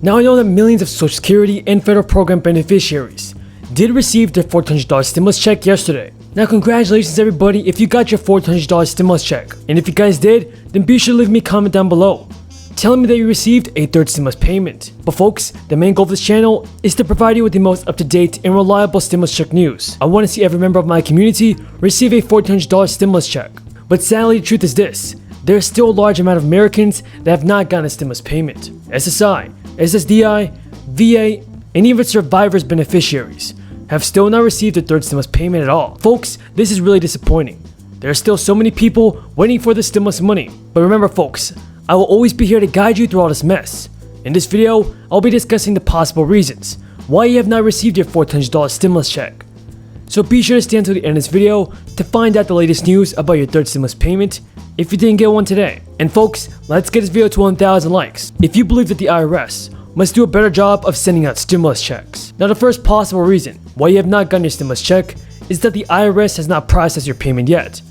Now I know that millions of Social Security and federal program beneficiaries did receive their $1,400 stimulus check yesterday. Now congratulations everybody if you got your $1,400 stimulus check. And if you guys did, then be sure to leave me a comment down below telling me that you received a third stimulus payment. But folks, the main goal of this channel is to provide you with the most up-to-date and reliable stimulus check news. I want to see every member of my community receive a $1,400 stimulus check. But sadly, the truth is this: there is still a large amount of Americans that have not gotten a stimulus payment. SSI, SSDI, VA, and even survivors beneficiaries have still not received a third stimulus payment at all. Folks, this is really disappointing. There are still so many people waiting for the stimulus money. But remember folks, I will always be here to guide you through all this mess. In this video, I'll be discussing the possible reasons why you have not received your $1,400 stimulus check. So be sure to stay until the end of this video to find out the latest news about your third stimulus payment if you didn't get one today. And folks, let's get this video to 1,000 likes if you believe that the IRS must do a better job of sending out stimulus checks. Now the first possible reason why you have not gotten your stimulus check is that the IRS has not processed your payment yet.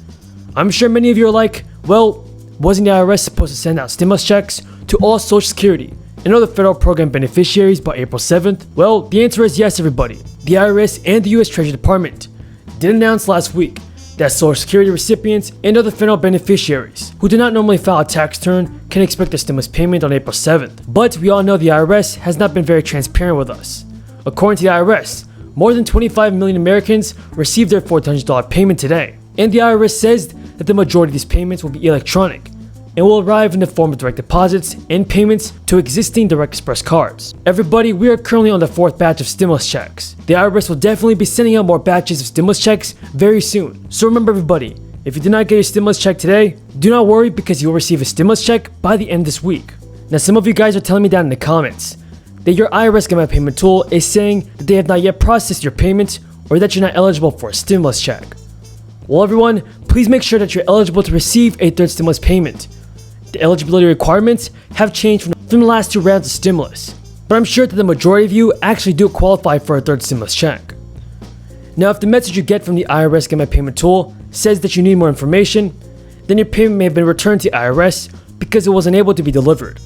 I'm sure many of you are like, well, wasn't the IRS supposed to send out stimulus checks to all Social Security and other federal program beneficiaries by April 7th? Well, the answer is yes everybody. The IRS and the US Treasury Department did announce last week that Social Security recipients and other federal beneficiaries who do not normally file a tax return can expect a stimulus payment on April 7th. But we all know the IRS has not been very transparent with us. According to the IRS, more than 25 million Americans received their $1,400 payment today. And the IRS says that the majority of these payments will be electronic and will arrive in the form of direct deposits and payments to existing Direct Express cards. Everybody, we are currently on the 4th batch of stimulus checks. The IRS will definitely be sending out more batches of stimulus checks very soon. So remember everybody, if you did not get your stimulus check today, do not worry because you will receive a stimulus check by the end of this week. Now some of you guys are telling me down in the comments that your IRS Get My Payment tool is saying that they have not yet processed your payment or that you're not eligible for a stimulus check. Well everyone, please make sure that you're eligible to receive a third stimulus payment. The eligibility requirements have changed from the last 2 rounds of stimulus, but I'm sure that the majority of you actually do qualify for a third stimulus check. Now if the message you get from the IRS Get My Payment tool says that you need more information, then your payment may have been returned to the IRS because it wasn't able to be delivered.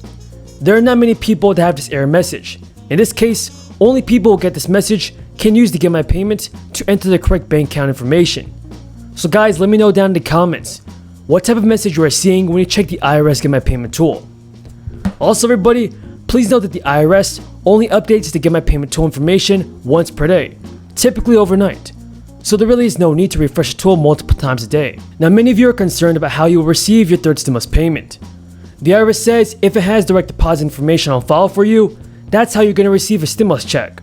There are not many people that have this error message. In this case, only people who get this message can use the Get My Payment to enter the correct bank account information. So guys, let me know down in the comments what type of message you are seeing when you check the IRS Get My Payment tool. Also everybody, please note that the IRS only updates the Get My Payment tool information once per day, typically overnight. So there really is no need to refresh the tool multiple times a day. Now many of you are concerned about how you will receive your third stimulus payment. The IRS says if it has direct deposit information on file for you, that's how you're going to receive a stimulus check.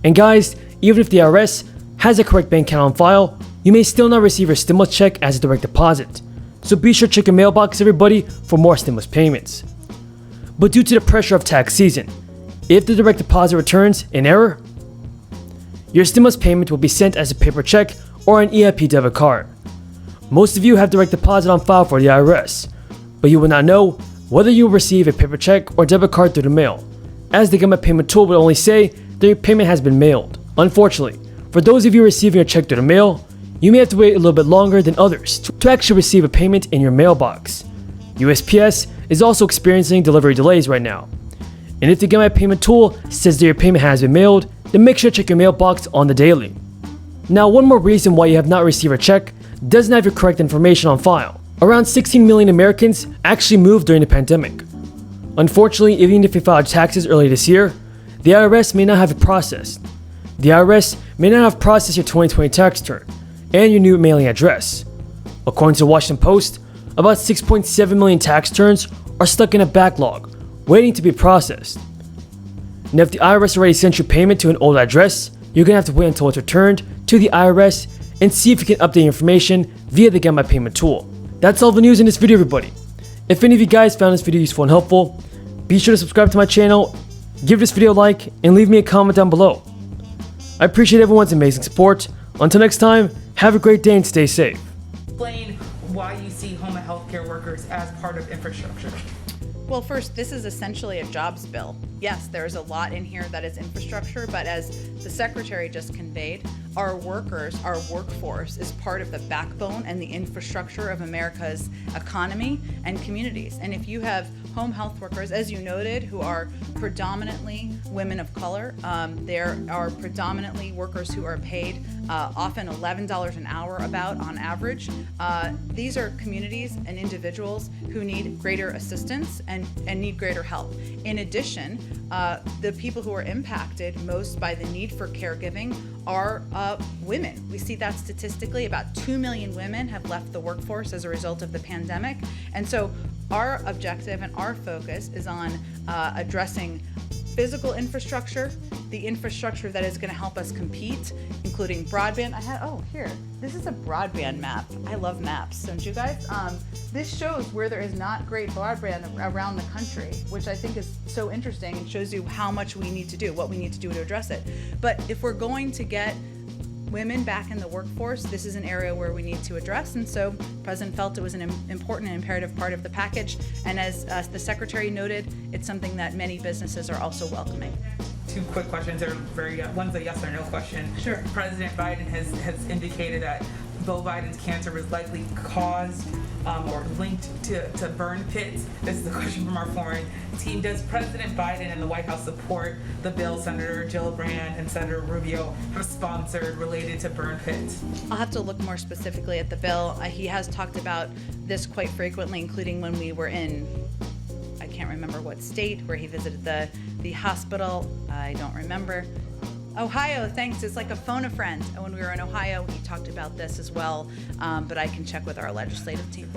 And guys, even if the IRS has a correct bank account on file, you may still not receive your stimulus check as a direct deposit. So be sure to check your mailbox everybody for more stimulus payments. But due to the pressure of tax season, if the direct deposit returns in error, your stimulus payment will be sent as a paper check or an EIP debit card. Most of you have direct deposit on file for the IRS, but you will not know whether you will receive a paper check or debit card through the mail, as the Get My Payment tool will only say that your payment has been mailed. Unfortunately, for those of you receiving a check through the mail, you may have to wait a little bit longer than others to actually receive a payment in your mailbox. USPS is also experiencing delivery delays right now. And if the Get My Payment tool says that your payment has been mailed, then make sure to check your mailbox on the daily. Now one more reason why you have not received a check doesn't have your correct information on file. Around 16 million Americans actually moved during the pandemic. Unfortunately, even if you filed taxes early this year, the IRS may not have it processed. The IRS may not have processed your 2020 tax return and your new mailing address. According to the Washington Post, about 6.7 million tax returns are stuck in a backlog, waiting to be processed. Now if the IRS already sent your payment to an old address, you're going to have to wait until it's returned to the IRS and see if you can update information via the Get My Payment tool. That's all the news in this video everybody. If any of you guys found this video useful and helpful, be sure to subscribe to my channel, give this video a like, and leave me a comment down below. I appreciate everyone's amazing support. Until next time, have a great day and stay safe. Explain why you see home health care workers as part of infrastructure. Well, first, this is essentially a jobs bill. Yes, there's a lot in here that is infrastructure, but as the secretary just conveyed, our workers, our workforce is part of the backbone and the infrastructure of America's economy and communities. And if you have home health workers, as you noted, who are predominantly women of color, there are predominantly workers who are paid often $11 an hour about on average. These are communities and individuals who need greater assistance and need greater help. In addition, the people who are impacted most by the need for caregiving are women. We see that statistically about 2 million women have left the workforce as a result of the pandemic. And so our objective and our focus is on addressing physical infrastructure, the infrastructure that is going to help us compete, including broadband. This is a broadband map. I love maps, don't you guys? This shows where there is not great broadband around the country, which I think is so interesting and shows you how much we need to do, what we need to do to address it. But if we're going to get women back in the workforce, this is an area where we need to address, and so the President felt it was an important and imperative part of the package, and as the Secretary noted, it's something that many businesses are also welcoming. Two quick questions. One's a yes or no question. Sure. President Biden has indicated that Beau Biden's cancer was likely caused or linked to burn pits. This is a question from our foreign team. Does President Biden and the White House support the bill Senator Gillibrand and Senator Rubio have sponsored related to burn pits? I'll have to look more specifically at the bill. He has talked about this quite frequently, including when we were in, I can't remember what state, where he visited the hospital. I don't remember. Ohio, thanks. It's like a phone a friend. And when we were in Ohio, he talked about this as well, but I can check with our legislative team.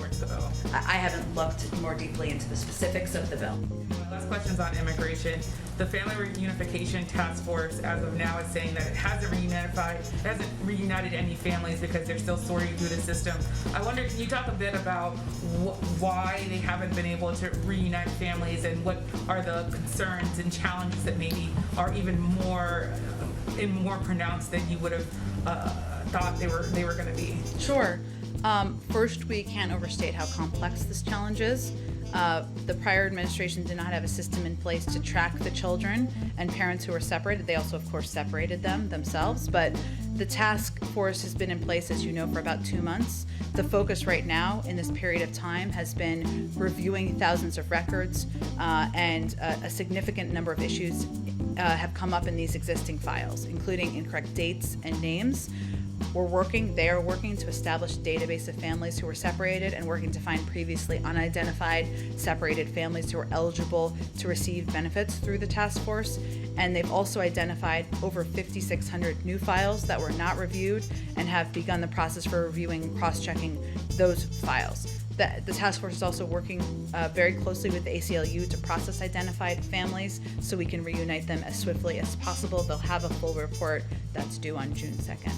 I haven't looked more deeply into the specifics of the bill. My last question's on immigration. The Family Reunification Task Force, as of now, is saying that it hasn't reunited any families because they're still sorting through the system. I wonder, can you talk a bit about why they haven't been able to reunite families, and what are the concerns and challenges that maybe are even more pronounced than you would have thought they were going to be? Sure. First, we can't overstate how complex this challenge is. The prior administration did not have a system in place to track the children and parents who were separated. They also, of course, separated them themselves, but the task force has been in place, as you know, for about 2 months. The focus right now in this period of time has been reviewing thousands of records, and a significant number of issues have come up in these existing files, including incorrect dates and names. They are working to establish a database of families who were separated and working to find previously unidentified separated families who are eligible to receive benefits through the task force. And they've also identified over 5,600 new files that were not reviewed and have begun the process for reviewing and cross-checking those files. The task force is also working very closely with the ACLU to process identified families so we can reunite them as swiftly as possible. They'll have a full report that's due on June 2nd.